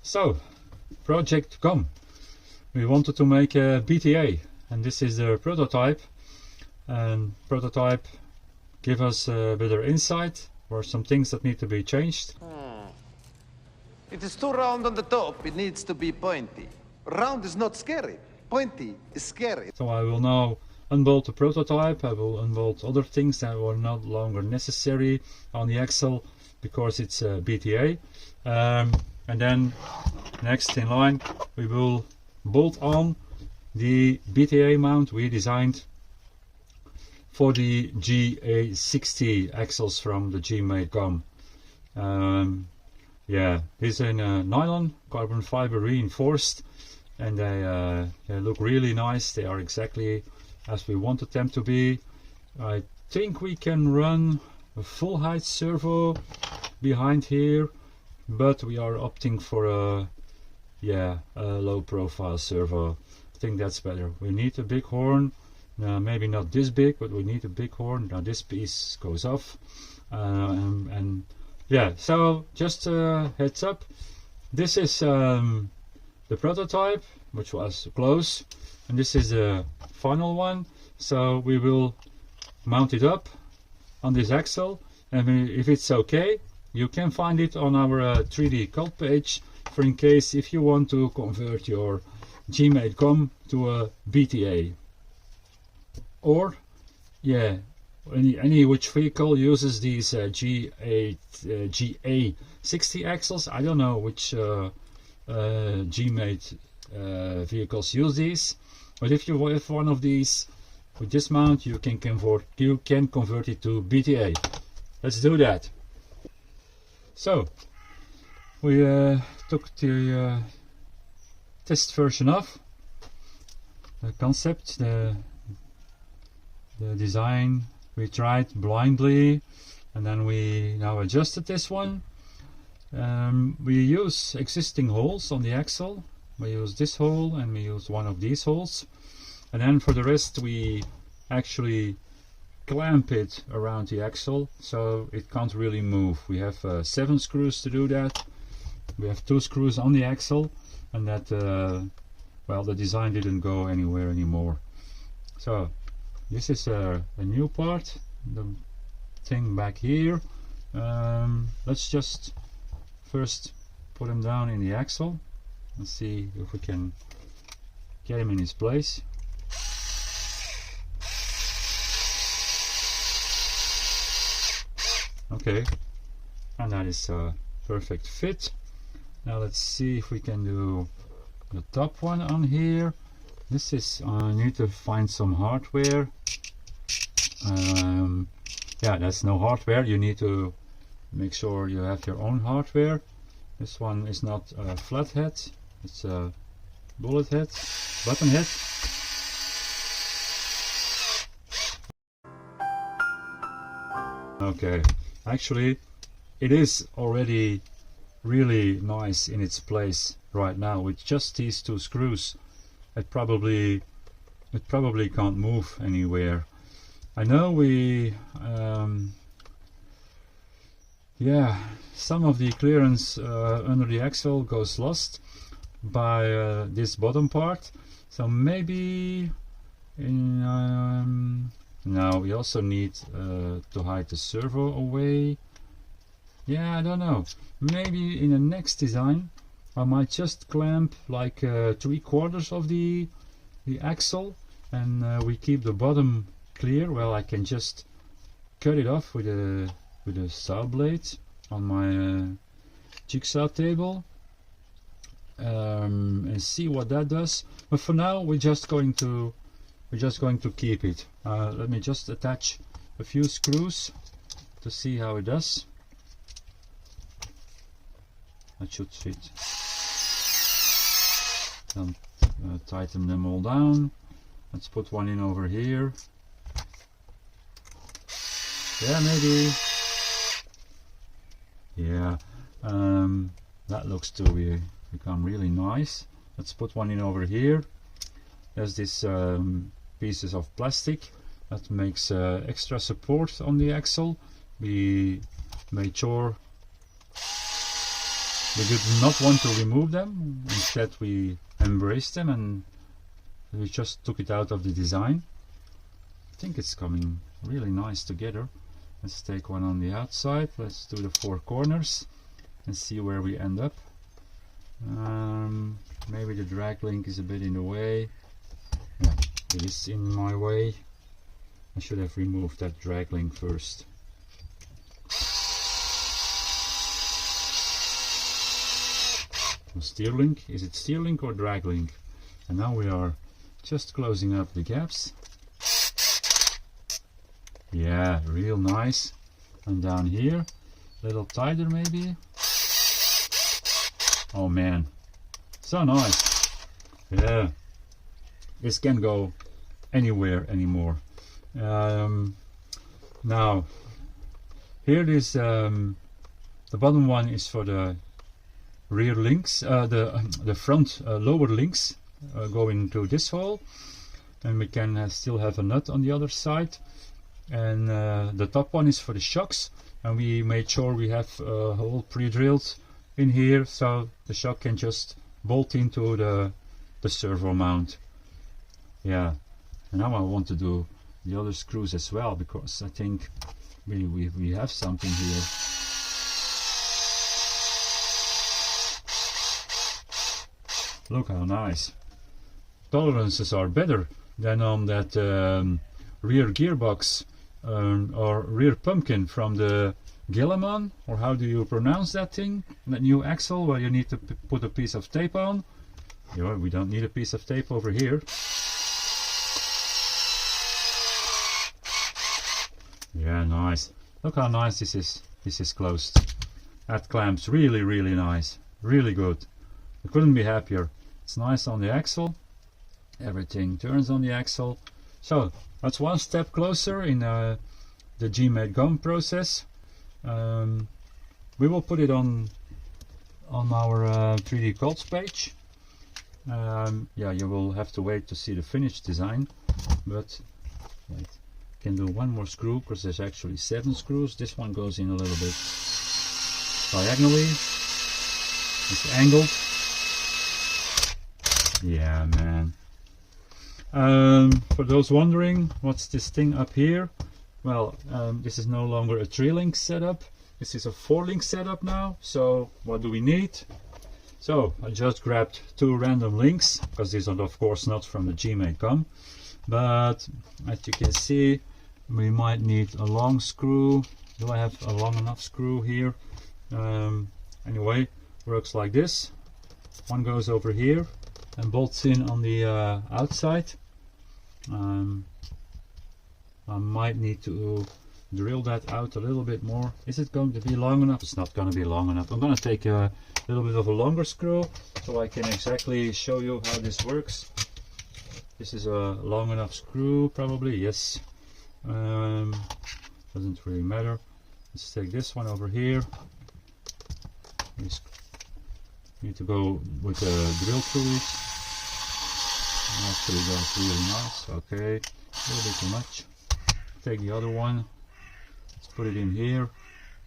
So, Project Gom. We wanted to make a BTA, and this is the prototype. And prototype give us a better insight or some things that need to be changed. It is too round on the top, it needs to be pointy. Round is not scary, pointy is scary. So I will now unbolt the prototype, I will unbolt other things that were no longer necessary on the axle because it's a BTA. And then next in line we will bolt on the BTA mount we designed for the GA60 axles from the Gmade Gom. Yeah, these are in nylon, carbon fiber reinforced, and they look really nice. They are exactly as we wanted them to be. I think we can run a full height servo behind here, but we are opting for a low profile servo. I think that's better. We need a big horn, maybe not this big, but we need a big horn. Now this piece goes off, and yeah, so just heads up, this is the prototype, which was close, and this is the final one. So we will mount it up on this axle, and if it's okay, you can find it on our 3D cult page for in case if you want to convert your Gmade Gom to a BTA. Or yeah, any which vehicle uses these GA60 axles. I don't know which Gmade vehicles use these, but if you have one of these with this mount, you can convert it to BTA. Let's do that. So we took the test version off, the concept, the design. We tried blindly, and then we now adjusted this one. We use existing holes on the axle. We use this hole and we use one of these holes, and then for the rest we actually clamp it around the axle so it can't really move. We have 7 screws to do that. We have 2 screws on the axle, and that well, the design didn't go anywhere anymore. So this is a new part, the thing back here. Let's just first put him down in the axle and see if we can get him in his place. Okay, and that is a perfect fit. Now let's see if we can do the top one on here. This is, I need to find some hardware. Yeah, that's no hardware. You need to make sure you have your own hardware. This one is not a flat head, it's a bullet head, button head. Okay, actually it is already really nice in its place right now with just these 2 screws. It probably can't move anywhere. I know we yeah, some of the clearance under the axle goes lost by this bottom part, so maybe in now we also need to hide the servo away. Yeah, I don't know, maybe in the next design I might just clamp like 3/4 of the axle, and we keep the bottom clear. Well, I can just cut it off with a saw blade on my jigsaw table and see what that does. But for now we're just going to keep it. Let me just attach a few screws to see how it does. That should fit. Then tighten them all down. Let's put one in over here. Yeah, maybe. Yeah, that looks to become really nice. Let's put one in over here. There's this pieces of plastic that makes extra support on the axle. We made sure we did not want to remove them. Instead we embraced them and we just took it out of the design. I think it's coming really nice together. Let's take one on the outside. Let's do the 4 corners and see where we end up. Maybe the drag link is a bit in the way. Yeah, it is in my way. I should have removed that drag link first. Steer link, is it steer link or drag link? And now we are just closing up the gaps. Yeah, real nice. And down here, a little tighter maybe. Oh man, so nice. Yeah, this can go anywhere anymore. Now, here is the bottom one is for the rear links, the front lower links go into this hole, and we can still have a nut on the other side. And the top one is for the shocks, and we made sure we have a hole pre-drilled in here so the shock can just bolt into the servo mount. Yeah, and now I want to do the other screws as well, because I think we have something here. Look how nice. Tolerances are better than on that rear gearbox or rear pumpkin from the Gilliman, or how do you pronounce that thing? That new axle where you need to put a piece of tape on. You know, we don't need a piece of tape over here. Yeah, nice. Look how nice this is. This is closed. That clamps really, really nice. Really good. I couldn't be happier. It's nice on the axle. Everything turns on the axle. So that's one step closer in the Gmade Gom process. We will put it on our 3D Cults page. Yeah, you will have to wait to see the finished design, but wait, can do one more screw because there's actually 7 screws. This one goes in a little bit diagonally. It's angled. Yeah, man. For those wondering, what's this thing up here? Well, this is no longer a 3-link setup. This is a 4-link setup now. So what do we need? So I just grabbed 2 random links, because these are of course not from the Gmade Gom. But as you can see, we might need a long screw. Do I have a long enough screw here? Anyway, works like this. One goes over here and bolts in on the outside. I might need to drill that out a little bit more. Is it going to be long enough? It's not going to be long enough. I'm going to take a little bit of a longer screw so I can exactly show you how this works. This is a long enough screw, probably, yes. Doesn't really matter. Let's take this one over here. Need to go with a drill through it. Actually that's really nice. Okay, a little bit too much. Take the other one. Let's put it in here.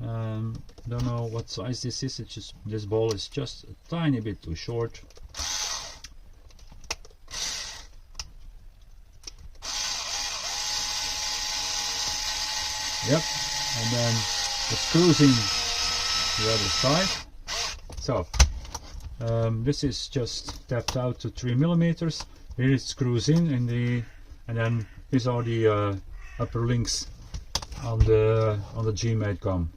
Don't know what size this is. It's just, this ball is just a tiny bit too short. Yep, and then the screws in the other side. So this is just tapped out to 3 millimeters. Here it screws in and then these are the upper links on the Gmade Gom.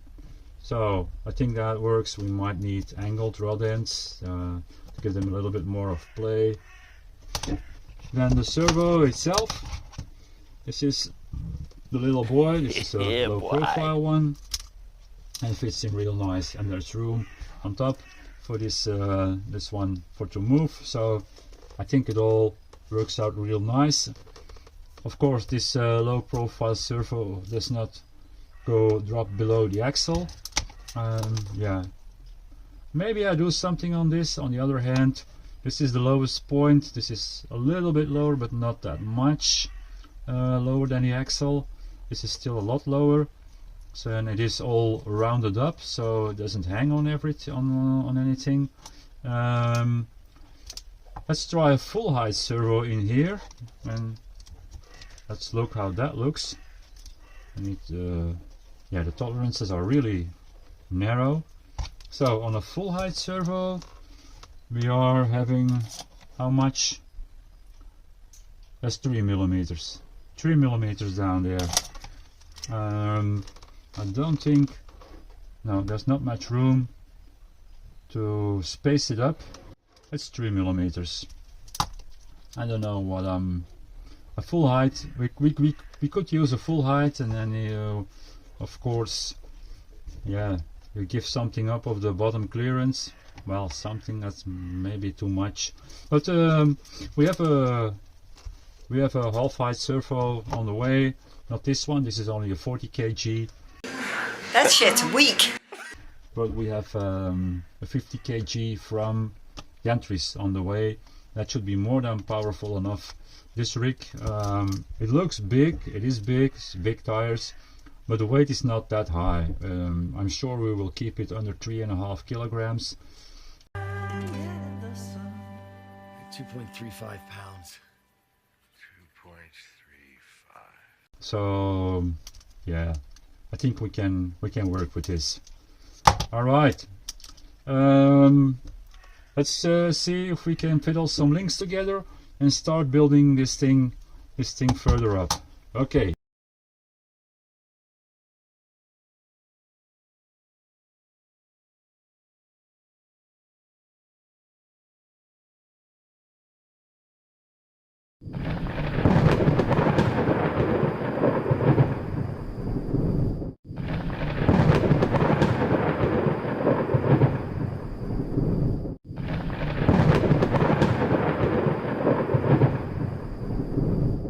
So I think that works. We might need angled rod ends to give them a little bit more of play. Then the servo itself. This is the little boy. This is a low profile one, and it fits in real nice. And there's room on top for this this one to move. So I think it all works out real nice. Of course, this low profile servo does not drop below the axle. Yeah, maybe I do something on this. On the other hand, this is the lowest point. This is a little bit lower, but not that much lower than the axle. This is still a lot lower. So, and it is all rounded up, so it doesn't hang on on anything. Let's try a full height servo in here, and let's look how that looks. I need yeah, the tolerances are really narrow. So on a full height servo we are having how much? That's 3 millimeters. 3 millimeters down there. I don't think, no, there's not much room to space it up. It's 3 millimeters. I don't know what a full height. We could use a full height, and then you, of course, yeah, you give something up of the bottom clearance. Well, something that's maybe too much. But we have a half height servo on the way. Not this one. This is only a 40 kg. That shit's weak. But we have a 50 kg from Gantries on the way. That should be more than powerful enough. This rig, it looks big. It is big. It's big tires, but the weight is not that high. I'm sure we will keep it under 3.5 kilograms. 2.35 pounds. 2.35. So yeah, I think we can work with this. All right. Let's see if we can fiddle some links together and start building this thing further up. Okay.